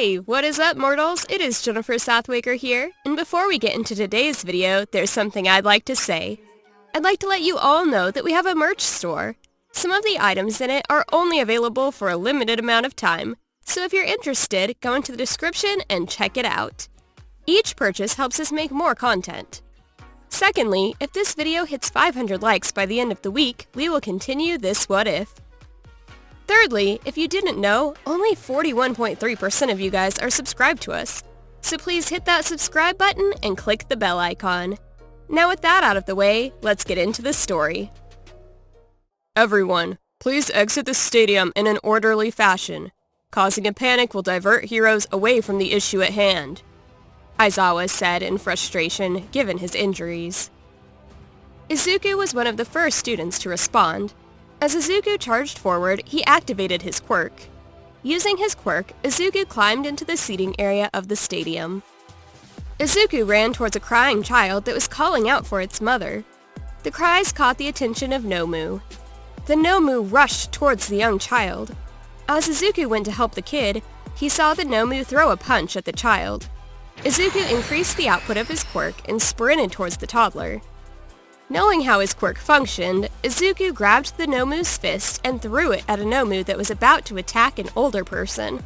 Hey, what is up, mortals? It is Jennifer Southwaker here, and before we get into today's video, there's something I'd like to say. I'd like to let you all know that we have a merch store. Some of the items in it are only available for a limited amount of time, so if you're interested, go into the description and check it out. Each purchase helps us make more content. Secondly, if this video hits 500 likes by the end of the week, we will continue this What If. Thirdly, if you didn't know, only 41.3% of you guys are subscribed to us. So please hit that subscribe button and click the bell icon. Now with that out of the way, let's get into the story. Everyone, please exit the stadium in an orderly fashion. Causing a panic will divert heroes away from the issue at hand, Aizawa said in frustration, given his injuries. Izuku was one of the first students to respond. As Izuku charged forward, he activated his quirk. Using his quirk, Izuku climbed into the seating area of the stadium. Izuku ran towards a crying child that was calling out for its mother. The cries caught the attention of Nomu. The Nomu rushed towards the young child. As Izuku went to help the kid, he saw the Nomu throw a punch at the child. Izuku increased the output of his quirk and sprinted towards the toddler. Knowing how his quirk functioned, Izuku grabbed the Nomu's fist and threw it at a Nomu that was about to attack an older person.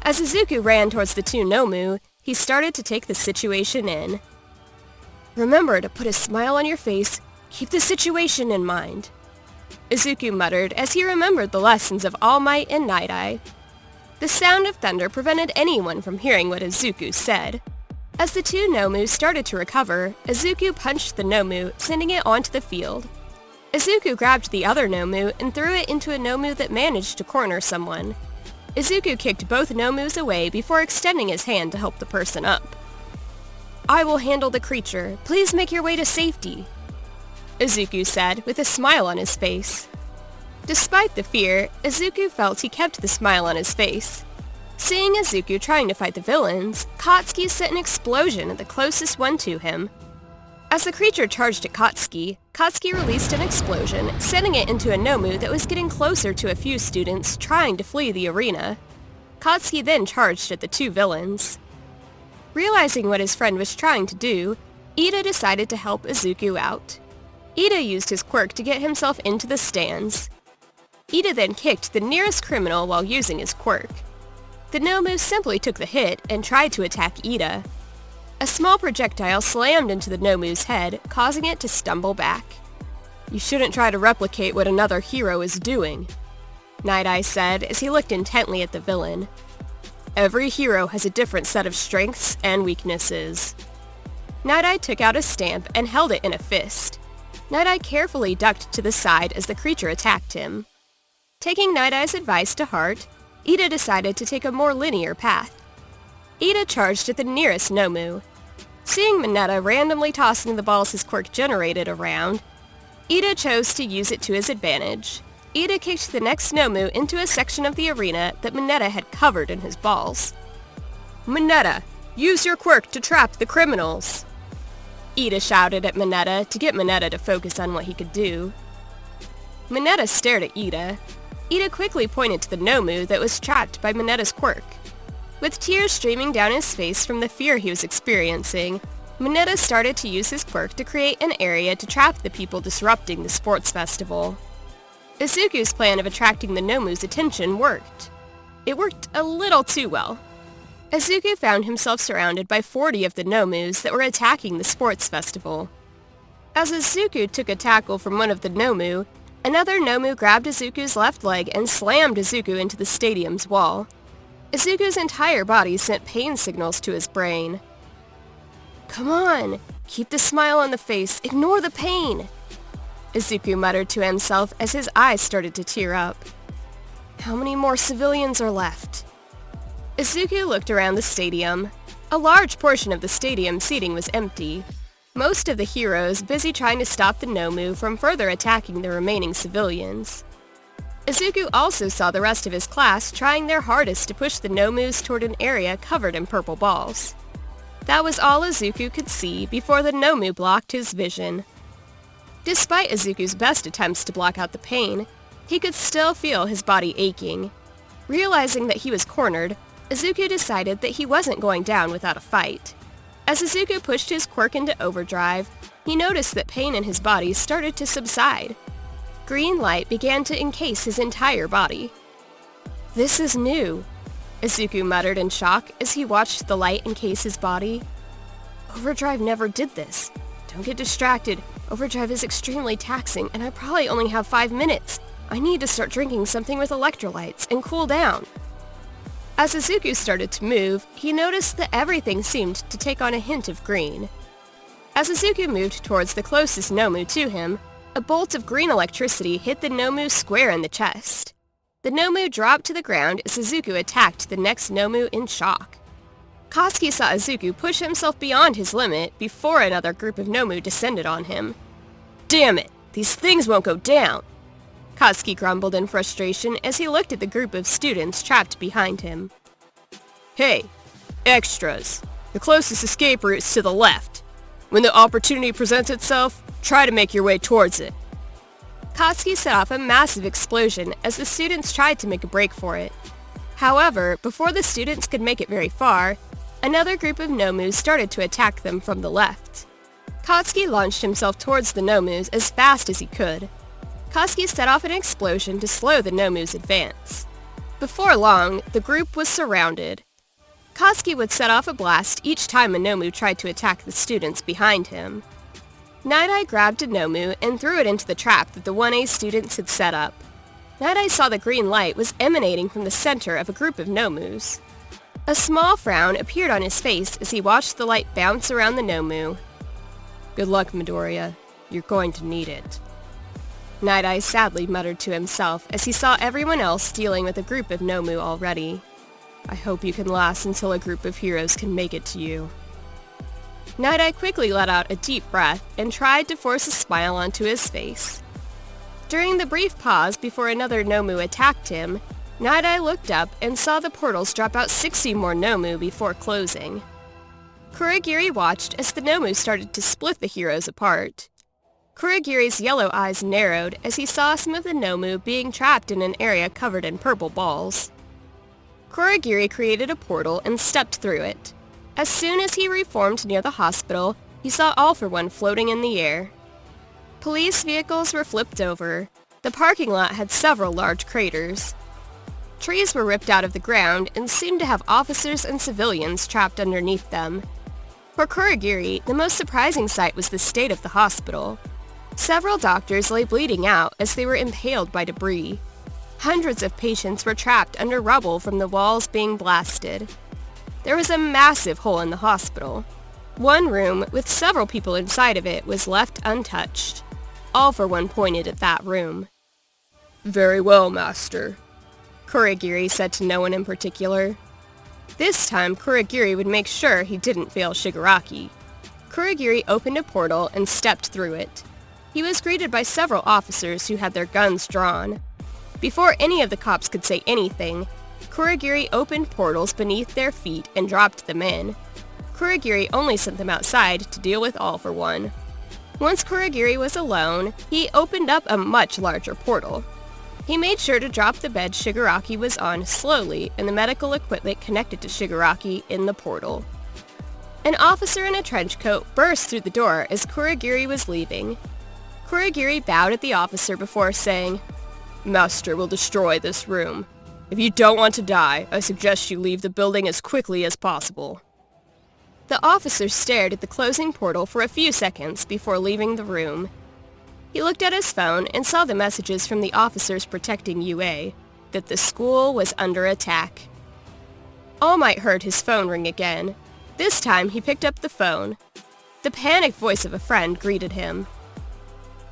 As Izuku ran towards the two Nomu, he started to take the situation in. Remember to put a smile on your face, keep the situation in mind, Izuku muttered as he remembered the lessons of All Might and Night Eye. The sound of thunder prevented anyone from hearing what Izuku said. As the two Nomu started to recover, Izuku punched the Nomu, sending it onto the field. Izuku grabbed the other Nomu and threw it into a Nomu that managed to corner someone. Izuku kicked both Nomus away before extending his hand to help the person up. I will handle the creature. Please make your way to safety, Izuku said with a smile on his face. Despite the fear, Izuku felt he kept the smile on his face. Seeing Izuku trying to fight the villains, Katsuki sent an explosion at the closest one to him. As the creature charged at Katsuki, Katsuki released an explosion, sending it into a Nomu that was getting closer to a few students trying to flee the arena. Katsuki then charged at the two villains. Realizing what his friend was trying to do, Ida decided to help Izuku out. Ida used his quirk to get himself into the stands. Ida then kicked the nearest criminal while using his quirk. The Nomu simply took the hit and tried to attack Ida. A small projectile slammed into the Nomu's head, causing it to stumble back. You shouldn't try to replicate what another hero is doing, Night Eye said as he looked intently at the villain. Every hero has a different set of strengths and weaknesses. Night Eye took out a stamp and held it in a fist. Night Eye carefully ducked to the side as the creature attacked him. Taking Night Eye's advice to heart, Ida decided to take a more linear path. Ida charged at the nearest Nomu. Seeing Mineta randomly tossing the balls his quirk generated around, Ida chose to use it to his advantage. Ida kicked the next Nomu into a section of the arena that Mineta had covered in his balls. Mineta, use your quirk to trap the criminals, Ida shouted at Mineta to get Mineta to focus on what he could do. Mineta stared at Ida. Ida quickly pointed to the Nomu that was trapped by Mineta's quirk. With tears streaming down his face from the fear he was experiencing, Mineta started to use his quirk to create an area to trap the people disrupting the sports festival. Izuku's plan of attracting the Nomu's attention worked. It worked a little too well. Izuku found himself surrounded by 40 of the Nomus that were attacking the sports festival. As Izuku took a tackle from one of the Nomu, another Nomu grabbed Izuku's left leg and slammed Izuku into the stadium's wall. Izuku's entire body sent pain signals to his brain. Come on, keep the smile on the face, ignore the pain, Izuku muttered to himself as his eyes started to tear up. How many more civilians are left? Izuku looked around the stadium. A large portion of the stadium seating was empty. Most of the heroes busy trying to stop the Nomu from further attacking the remaining civilians. Izuku also saw the rest of his class trying their hardest to push the Nomus toward an area covered in purple balls. That was all Izuku could see before the Nomu blocked his vision. Despite Izuku's best attempts to block out the pain, he could still feel his body aching. Realizing that he was cornered, Izuku decided that he wasn't going down without a fight. As Izuku pushed his quirk into overdrive, he noticed that pain in his body started to subside. Green light began to encase his entire body. "This is new," Izuku muttered in shock as he watched the light encase his body. "Overdrive never did this. Don't get distracted. Overdrive is extremely taxing, and I probably only have 5 minutes. I need to start drinking something with electrolytes and cool down." As Izuku started to move, he noticed that everything seemed to take on a hint of green. As Izuku moved towards the closest Nomu to him, a bolt of green electricity hit the Nomu square in the chest. The Nomu dropped to the ground as Izuku attacked the next Nomu in shock. Katsuki saw Izuku push himself beyond his limit before another group of Nomu descended on him. "Damn it! These things won't go down!" Katsuki grumbled in frustration as he looked at the group of students trapped behind him. "Hey, extras! The closest escape route's to the left. When the opportunity presents itself, try to make your way towards it." Katsuki set off a massive explosion as the students tried to make a break for it. However, before the students could make it very far, another group of Nomus started to attack them from the left. Katsuki launched himself towards the Nomus as fast as he could. Katsuki set off an explosion to slow the Nomu's advance. Before long, the group was surrounded. Katsuki would set off a blast each time a Nomu tried to attack the students behind him. Night-Eye grabbed a Nomu and threw it into the trap that the 1A students had set up. Night-Eye saw the green light was emanating from the center of a group of Nomus. A small frown appeared on his face as he watched the light bounce around the Nomu. "Good luck, Midoriya. You're going to need it." Night-Eye sadly muttered to himself as he saw everyone else dealing with a group of Nomu already. "I hope you can last until a group of heroes can make it to you." Night-Eye quickly let out a deep breath and tried to force a smile onto his face. During the brief pause before another Nomu attacked him, Night-Eye looked up and saw the portals drop out 60 more Nomu before closing. Kurogiri watched as the Nomu started to split the heroes apart. Kurogiri's yellow eyes narrowed as he saw some of the Nomu being trapped in an area covered in purple balls. Kurogiri created a portal and stepped through it. As soon as he reformed near the hospital, he saw All For One floating in the air. Police vehicles were flipped over. The parking lot had several large craters. Trees were ripped out of the ground and seemed to have officers and civilians trapped underneath them. For Kurogiri, the most surprising sight was the state of the hospital. Several doctors lay bleeding out as they were impaled by debris. Hundreds of patients were trapped under rubble from the walls being blasted. There was a massive hole in the hospital. One room, with several people inside of it, was left untouched. All For One pointed at that room. "Very well, Master," Kurogiri said to no one in particular. This time, Kurogiri would make sure he didn't fail Shigaraki. Kurogiri opened a portal and stepped through it. He was greeted by several officers who had their guns drawn. Before any of the cops could say anything, Kurogiri opened portals beneath their feet and dropped them in. Kurogiri only sent them outside to deal with All For One. Once Kurogiri was alone, he opened up a much larger portal. He made sure to drop the bed Shigaraki was on slowly and the medical equipment connected to Shigaraki in the portal. An officer in a trench coat burst through the door as Kurogiri was leaving. Kurogiri bowed at the officer before saying, "Master will destroy this room. If you don't want to die, I suggest you leave the building as quickly as possible." The officer stared at the closing portal for a few seconds before leaving the room. He looked at his phone and saw the messages from the officers protecting UA, that the school was under attack. All Might heard his phone ring again. This time he picked up the phone. The panicked voice of a friend greeted him.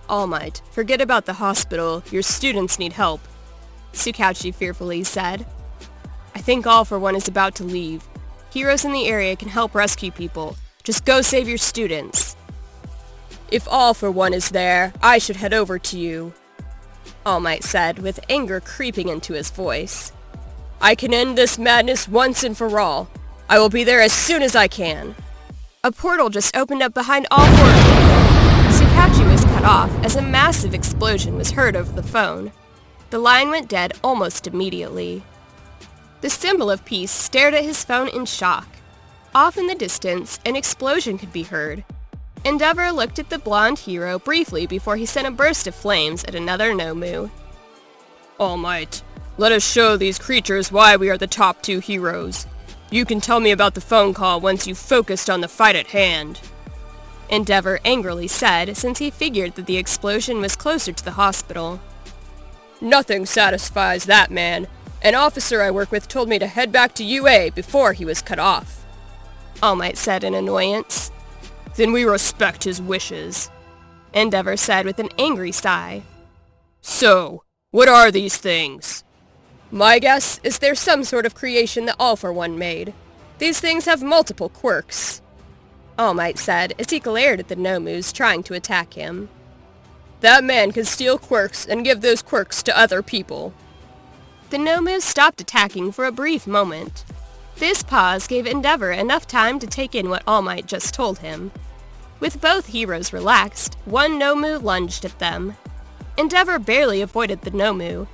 "All Might, forget about the hospital. Your students need help," Tsukauchi fearfully said. "I think All For One is about to leave. Heroes in the area can help rescue people. Just go save your students." "If All For One is there, I should head over to you," All Might said, with anger creeping into his voice. "I can end this madness once and for all. I will be there as soon as I can." A portal just opened up behind All For One. Tsukauchi was cut off as a massive explosion was heard over the phone. The line went dead almost immediately. The symbol of peace stared at his phone in shock. Off in the distance, an explosion could be heard. Endeavor looked at the blonde hero briefly before he sent a burst of flames at another Nomu. All Might, let us show these creatures why we are the top 2 heroes. You can tell me about the phone call once you've focused on the fight at hand. Endeavor angrily said, since he figured that the explosion was closer to the hospital. Nothing satisfies that man. An officer I work with told me to head back to UA before he was cut off. All Might said in annoyance. Then we respect his wishes, Endeavor said with an angry sigh. So, what are these things? My guess is they're some sort of creation that All For One made. These things have multiple quirks, All Might said as he glared at the Nomus trying to attack him. That man can steal quirks and give those quirks to other people. The Nomus stopped attacking for a brief moment. This pause gave Endeavor enough time to take in what All Might just told him. With both heroes relaxed, one Nomu lunged at them. Endeavor barely avoided the Nomu.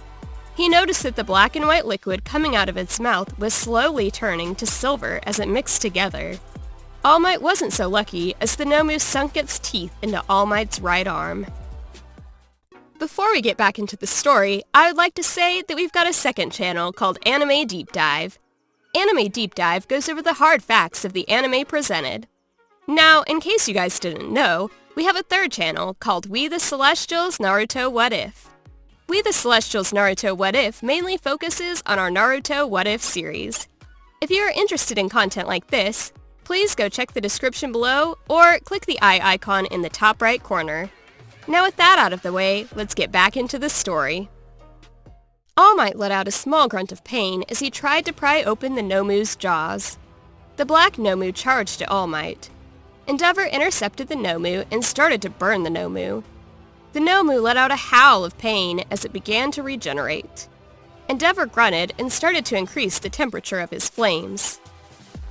He noticed that the black and white liquid coming out of its mouth was slowly turning to silver as it mixed together. All Might wasn't so lucky as the Nomu sunk its teeth into All Might's right arm. Before we get back into the story, I would like to say that we've got a second channel called Anime Deep Dive. Anime Deep Dive goes over the hard facts of the anime presented. Now, in case you guys didn't know, we have a third channel called We the Celestials Naruto What If. We the Celestials Naruto What If mainly focuses on our Naruto What If series. If you are interested in content like this, please go check the description below or click the eye icon in the top right corner. Now with that out of the way, let's get back into the story. All Might let out a small grunt of pain as he tried to pry open the Nomu's jaws. The black Nomu charged at All Might. Endeavor intercepted the Nomu and started to burn the Nomu. The Nomu let out a howl of pain as it began to regenerate. Endeavor grunted and started to increase the temperature of his flames.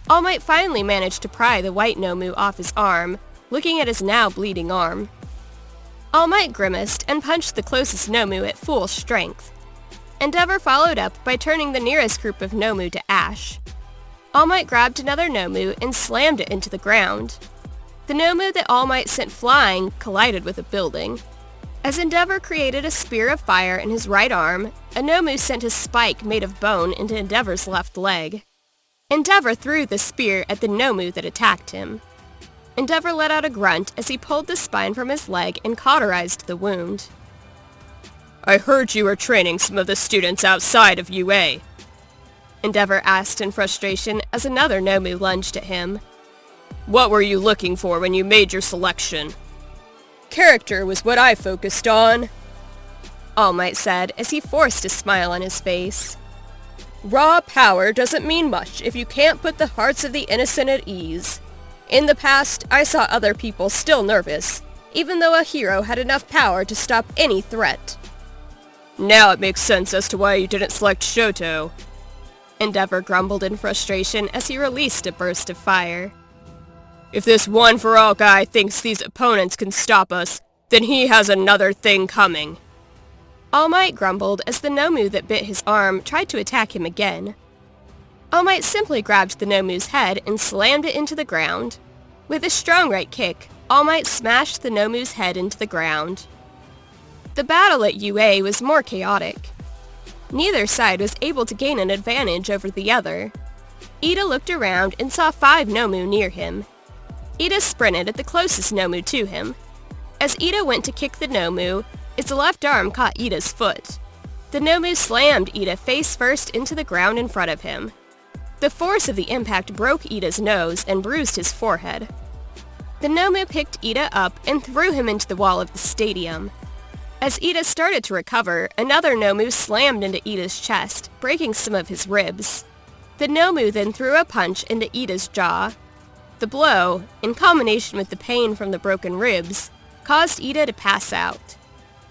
All Might finally managed to pry the white Nomu off his arm, looking at his now bleeding arm. All Might grimaced and punched the closest Nomu at full strength. Endeavor followed up by turning the nearest group of Nomu to ash. All Might grabbed another Nomu and slammed it into the ground. The Nomu that All Might sent flying collided with a building. As Endeavor created a spear of fire in his right arm, a Nomu sent a spike made of bone into Endeavor's left leg. Endeavor threw the spear at the Nomu that attacked him. Endeavor let out a grunt as he pulled the spine from his leg and cauterized the wound. I heard you were training some of the students outside of UA. Endeavor asked in frustration as another Nomu lunged at him. What were you looking for when you made your selection? Character was what I focused on, All Might said as he forced a smile on his face. Raw power doesn't mean much if you can't put the hearts of the innocent at ease. In the past, I saw other people still nervous, even though a hero had enough power to stop any threat. Now it makes sense as to why you didn't select Shoto. Endeavor grumbled in frustration as he released a burst of fire. If this one-for-all guy thinks these opponents can stop us, then he has another thing coming. All Might grumbled as the Nomu that bit his arm tried to attack him again. All Might simply grabbed the Nomu's head and slammed it into the ground. With a strong right kick, All Might smashed the Nomu's head into the ground. The battle at UA was more chaotic. Neither side was able to gain an advantage over the other. Ida looked around and saw 5 Nomu near him. Ida sprinted at the closest Nomu to him. As Ida went to kick the Nomu, its left arm caught Ida's foot. The Nomu slammed Ida face first into the ground in front of him. The force of the impact broke Ida's nose and bruised his forehead. The Nomu picked Ida up and threw him into the wall of the stadium. As Ida started to recover, another Nomu slammed into Ida's chest, breaking some of his ribs. The Nomu then threw a punch into Ida's jaw. The blow, in combination with the pain from the broken ribs, caused Ida to pass out.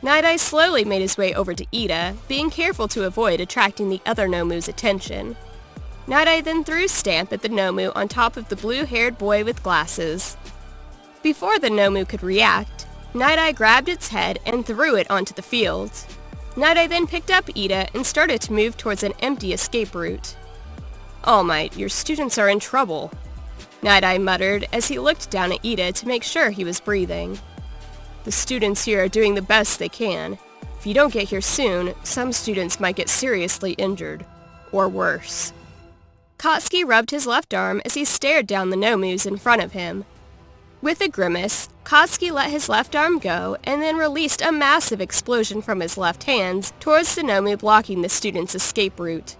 Night-Eye slowly made his way over to Ida, being careful to avoid attracting the other Nomu's attention. Night-Eye then threw Stamp at the Nomu on top of the blue-haired boy with glasses. Before the Nomu could react, Night-Eye grabbed its head and threw it onto the field. Night-Eye then picked up Ida and started to move towards an empty escape route. All Might, your students are in trouble, Night-Eye muttered as he looked down at Ida to make sure he was breathing. The students here are doing the best they can. If you don't get here soon, some students might get seriously injured. Or worse. Katsuki rubbed his left arm as he stared down the Nomus in front of him. With a grimace, Katsuki let his left arm go and then released a massive explosion from his left hands towards the Nomu blocking the students' escape route.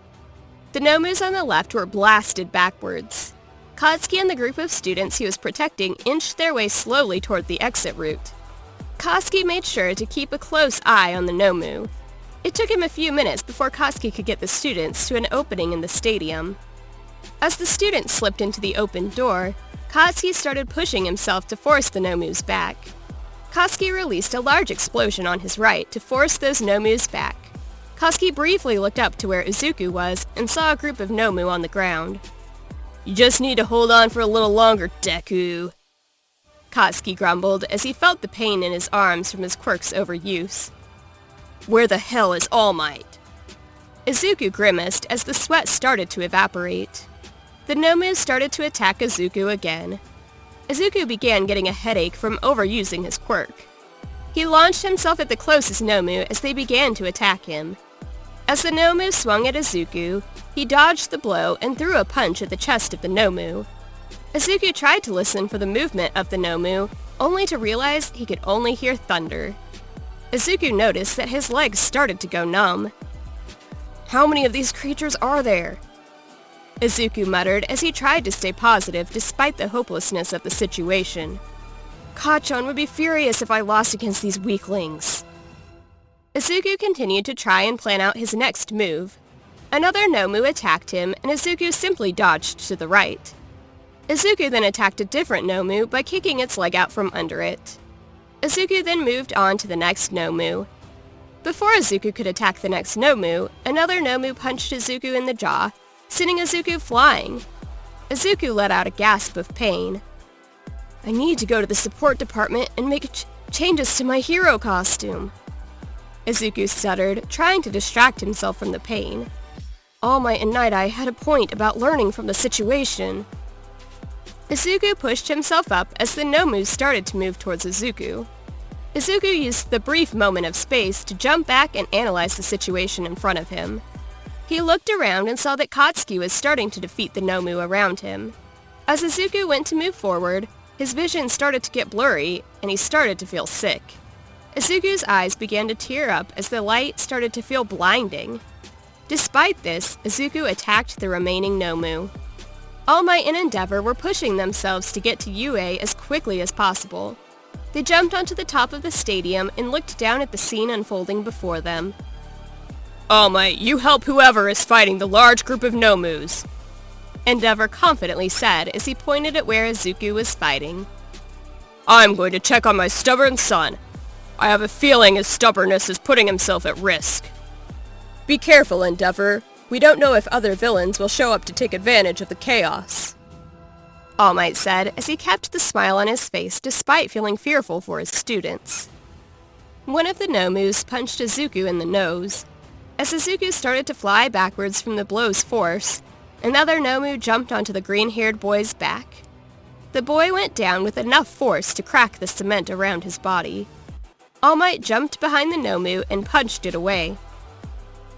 The Nomus on the left were blasted backwards. Katsuki and the group of students he was protecting inched their way slowly toward the exit route. Katsuki made sure to keep a close eye on the Nomu. It took him a few minutes before Katsuki could get the students to an opening in the stadium. As the students slipped into the open door, Katsuki started pushing himself to force the Nomus back. Katsuki released a large explosion on his right to force those Nomus back. Katsuki briefly looked up to where Izuku was and saw a group of Nomu on the ground. You just need to hold on for a little longer, Deku, Katsuki grumbled as he felt the pain in his arms from his quirk's overuse. Where the hell is All Might? Izuku grimaced as the sweat started to evaporate. The Nomu started to attack Izuku again. Izuku began getting a headache from overusing his quirk. He launched himself at the closest Nomu as they began to attack him. As the Nomu swung at Izuku, he dodged the blow and threw a punch at the chest of the Nomu. Izuku tried to listen for the movement of the Nomu, only to realize he could only hear thunder. Izuku noticed that his legs started to go numb. How many of these creatures are there? Izuku muttered as he tried to stay positive despite the hopelessness of the situation. Kachan would be furious if I lost against these weaklings. Izuku continued to try and plan out his next move. Another Nomu attacked him, and Izuku simply dodged to the right. Izuku then attacked a different Nomu by kicking its leg out from under it. Izuku then moved on to the next Nomu. Before Izuku could attack the next Nomu, another Nomu punched Izuku in the jaw, sending Izuku flying. Izuku let out a gasp of pain. I need to go to the support department and make changes to my hero costume, Izuku stuttered, trying to distract himself from the pain. All Might and Night-Eye had a point about learning from the situation. Izuku pushed himself up as the Nomu started to move towards Izuku. Izuku used the brief moment of space to jump back and analyze the situation in front of him. He looked around and saw that Katsuki was starting to defeat the Nomu around him. As Izuku went to move forward, his vision started to get blurry, and he started to feel sick. Izuku's eyes began to tear up as the light started to feel blinding. Despite this, Izuku attacked the remaining Nomu. All Might and Endeavor were pushing themselves to get to UA as quickly as possible. They jumped onto the top of the stadium and looked down at the scene unfolding before them. All Might, you help whoever is fighting the large group of Nomus, Endeavor confidently said as he pointed at where Izuku was fighting. I'm going to check on my stubborn son. I have a feeling his stubbornness is putting himself at risk. Be careful, Endeavor. We don't know if other villains will show up to take advantage of the chaos, All Might said as he kept the smile on his face despite feeling fearful for his students. One of the Nomus punched Izuku in the nose. As Izuku started to fly backwards from the blow's force, another Nomu jumped onto the green-haired boy's back. The boy went down with enough force to crack the cement around his body. All Might jumped behind the Nomu and punched it away.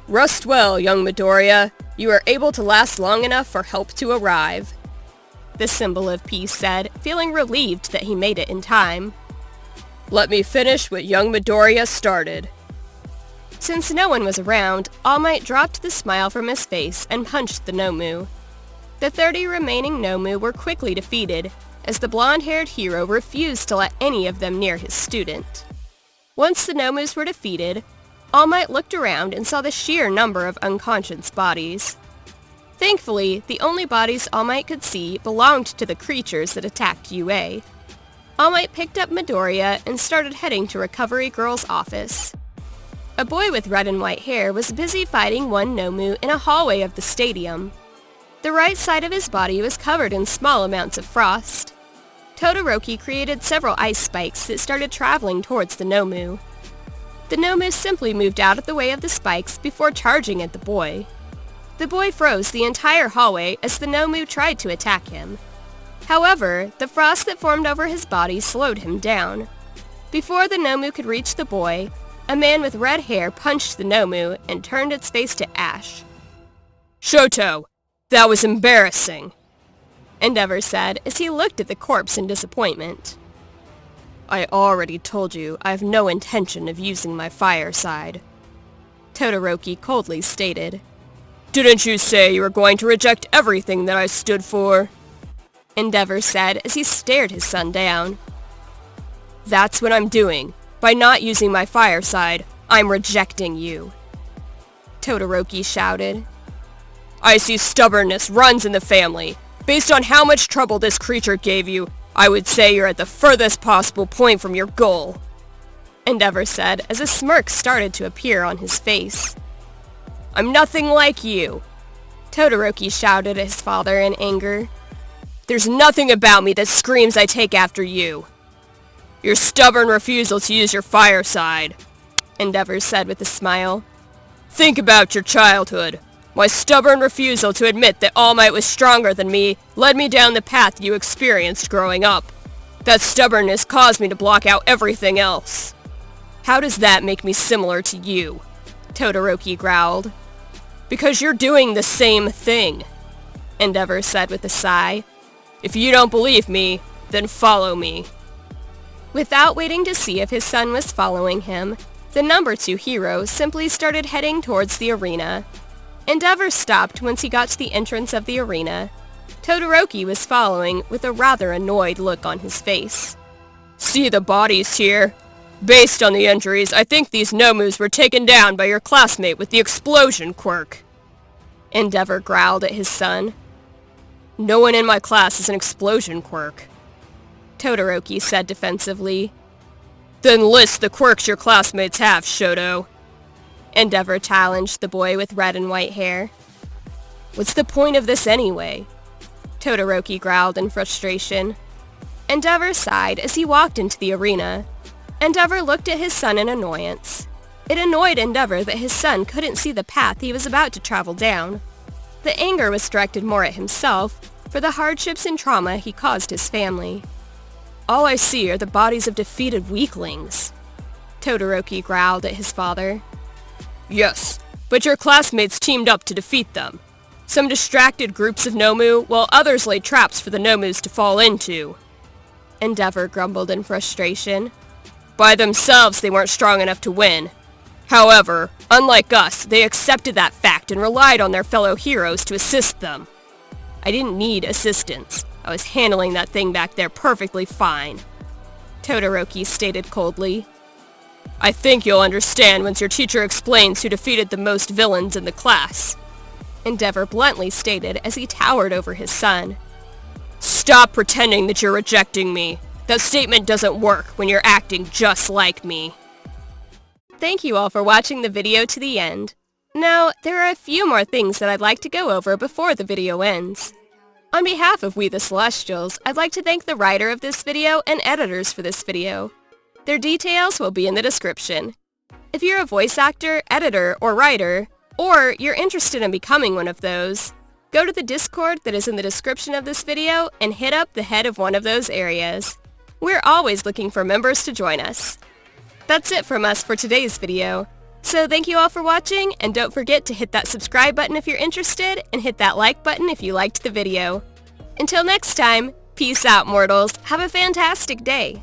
Rest well, young Midoriya. You are able to last long enough for help to arrive, the symbol of peace said, feeling relieved that he made it in time. Let me finish what young Midoriya started. Since no one was around, All Might dropped the smile from his face and punched the Nomu. The 30 remaining Nomu were quickly defeated, as the blonde-haired hero refused to let any of them near his student. Once the Nomus were defeated, All Might looked around and saw the sheer number of unconscious bodies. Thankfully, the only bodies All Might could see belonged to the creatures that attacked UA. All Might picked up Midoriya and started heading to Recovery Girl's office. A boy with red and white hair was busy fighting one Nomu in a hallway of the stadium. The right side of his body was covered in small amounts of frost. Todoroki created several ice spikes that started traveling towards the Nomu. The Nomu simply moved out of the way of the spikes before charging at the boy. The boy froze the entire hallway as the Nomu tried to attack him. However, the frost that formed over his body slowed him down. Before the Nomu could reach the boy, a man with red hair punched the Nomu and turned its face to ash. "Shoto, that was embarrassing," Endeavor said as he looked at the corpse in disappointment. "I already told you I have no intention of using my fire side," Todoroki coldly stated. "Didn't you say you were going to reject everything that I stood for?" Endeavor said as he stared his son down. "That's what I'm doing. By not using my fire side, I'm rejecting you," Todoroki shouted. "I see stubbornness runs in the family. Based on how much trouble this creature gave you, I would say you're at the furthest possible point from your goal," Endeavor said as a smirk started to appear on his face. "I'm nothing like you," Todoroki shouted at his father in anger. "There's nothing about me that screams I take after you. Your stubborn refusal to use your fire side," Endeavor said with a smile. "Think about your childhood. My stubborn refusal to admit that All Might was stronger than me led me down the path you experienced growing up. That stubbornness caused me to block out everything else. How does that make me similar to you?" Todoroki growled. "Because you're doing the same thing," Endeavor said with a sigh. "If you don't believe me, then follow me." Without waiting to see if his son was following him, the number 2 hero simply started heading towards the arena. Endeavor stopped once he got to the entrance of the arena. Todoroki was following with a rather annoyed look on his face. "See the bodies here? Based on the injuries, I think these Nomus were taken down by your classmate with the explosion quirk," Endeavor growled at his son. "No one in my class has an explosion quirk," Todoroki said defensively. "Then list the quirks your classmates have, Shoto," Endeavor challenged the boy with red and white hair. "What's the point of this anyway?" Todoroki growled in frustration. Endeavor sighed as he walked into the arena. Endeavor looked at his son in annoyance. It annoyed Endeavor that his son couldn't see the path he was about to travel down. The anger was directed more at himself for the hardships and trauma he caused his family. "All I see are the bodies of defeated weaklings," Todoroki growled at his father. "Yes, but your classmates teamed up to defeat them. Some distracted groups of Nomu, while others laid traps for the Nomus to fall into," Endeavor grumbled in frustration. "By themselves, they weren't strong enough to win. However, unlike us, they accepted that fact and relied on their fellow heroes to assist them. I didn't need assistance. I was handling that thing back there perfectly fine," Todoroki stated coldly. "I think you'll understand once your teacher explains who defeated the most villains in the class," Endeavor bluntly stated as he towered over his son. "Stop pretending that you're rejecting me. That statement doesn't work when you're acting just like me." Thank you all for watching the video to the end. Now, there are a few more things that I'd like to go over before the video ends. On behalf of We the Celestials, I'd like to thank the writer of this video and editors for this video. Their details will be in the description. If you're a voice actor, editor, or writer, or you're interested in becoming one of those, go to the Discord that is in the description of this video and hit up the head of one of those areas. We're always looking for members to join us. That's it from us for today's video. So thank you all for watching, and don't forget to hit that subscribe button if you're interested, and hit that like button if you liked the video. Until next time, peace out, mortals. Have a fantastic day.